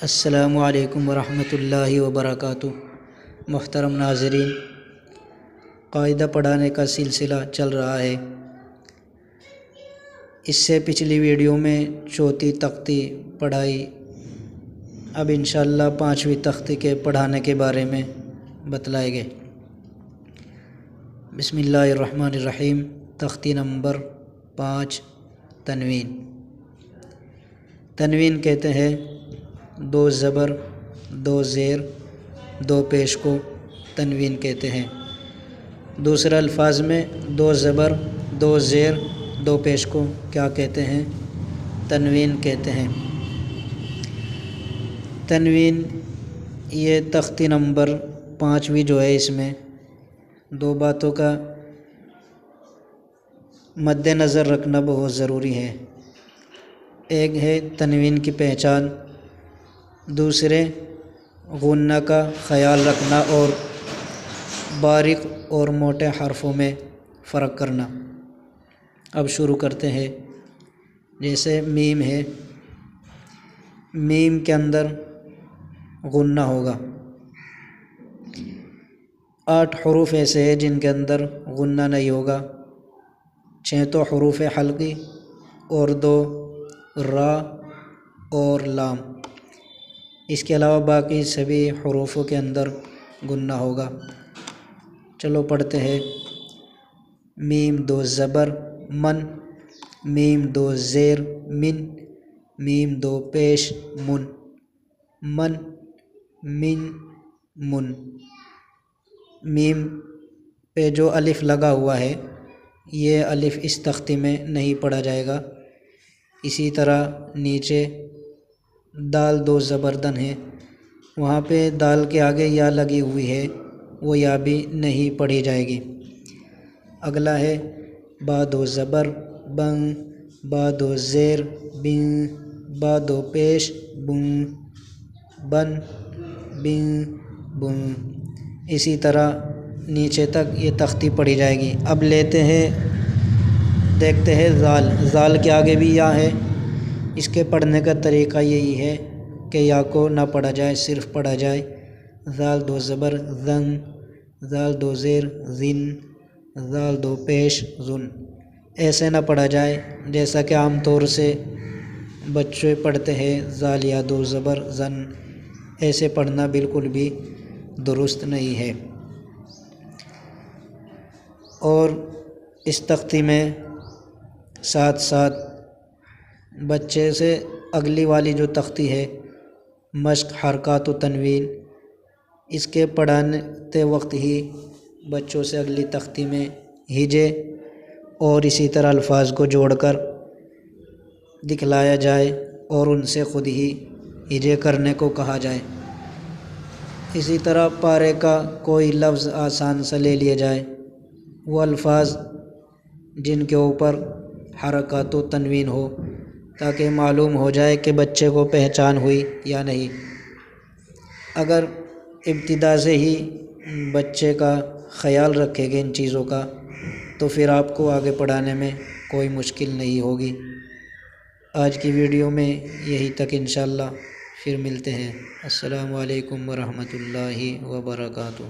السلام علیکم ورحمۃ اللہ وبرکاتہ۔ محترم ناظرین، قاعدہ پڑھانے کا سلسلہ چل رہا ہے۔ اس سے پچھلی ویڈیو میں چوتھی تختی پڑھائی، اب انشاءاللہ پانچویں تختی کے پڑھانے کے بارے میں بتلائے گئے۔ بسم اللہ الرحمن الرحیم۔ تختی نمبر 5، تنوین۔ تنوین کہتے ہیں 2 زبر 2 زیر 2 پیش کو تنوین کہتے ہیں۔ دوسرے الفاظ میں 2 زبر 2 زیر 2 پیش کو کیا کہتے ہیں؟ تنوین کہتے ہیں۔ تنوین یہ تختی نمبر 5ویں جو ہے، اس میں 2 باتوں کا مد نظر رکھنا بہت ضروری ہے۔ ایک ہے تنوین کی پہچان، دوسرے غنہ کا خیال رکھنا اور باریک اور موٹے حرفوں میں فرق کرنا۔ اب شروع کرتے ہیں۔ جیسے میم ہے، میم کے اندر غنہ ہوگا۔ 8 حروف ایسے ہیں جن کے اندر غنہ نہیں ہوگا۔ 6 تو حروف حلقی اور 2 را اور لام۔ اس کے علاوہ باقی سبھی حروفوں کے اندر غنہ ہوگا۔ چلو پڑھتے ہیں۔ میم 2 زبر من، میم 2 زیر من، میم 2 پیش من، من من من۔ میم پہ جو الف لگا ہوا ہے، یہ الف اس تختی میں نہیں پڑھا جائے گا۔ اسی طرح نیچے دال 2 زبردن ہے، وہاں پہ دال کے آگے یا لگی ہوئی ہے، وہ یا بھی نہیں پڑھی جائے گی۔ اگلا ہے با 2 زبر بن، با 2 زیر بن، با 2 پیش بن، بن بن بن۔ اسی طرح نیچے تک یہ تختی پڑھی جائے گی۔ اب لیتے ہیں، دیکھتے ہیں زال۔ زال کے آگے بھی یا ہے۔ اس کے پڑھنے کا طریقہ یہی ہے کہ یا کو نہ پڑھا جائے، صرف پڑھا جائے زال 2 زبر زن، زال 2 زیر زن، زال 2 پیش زن۔ ایسے نہ پڑھا جائے جیسا کہ عام طور سے بچے پڑھتے ہیں زال یا 2 زبر زن۔ ایسے پڑھنا بالکل بھی درست نہیں ہے۔ اور اس تختی میں ساتھ ساتھ بچے سے اگلی والی جو تختی ہے، مشق حرکات و تنوین، اس کے پڑھاتے وقت ہی بچوں سے اگلی تختی میں ہجے اور اسی طرح الفاظ کو جوڑ کر دکھلایا جائے اور ان سے خود ہی ہجے کرنے کو کہا جائے۔ اسی طرح پارے کا کوئی لفظ آسان سا لے لیا جائے، وہ الفاظ جن کے اوپر حرکات و تنوین ہو، تاکہ معلوم ہو جائے کہ بچے کو پہچان ہوئی یا نہیں۔ اگر ابتدا سے ہی بچے کا خیال رکھے گے ان چیزوں کا، تو پھر آپ کو آگے پڑھانے میں کوئی مشکل نہیں ہوگی۔ آج کی ویڈیو میں یہی تک، انشاءاللہ پھر ملتے ہیں۔ السلام علیکم ورحمۃ اللہ وبرکاتہ۔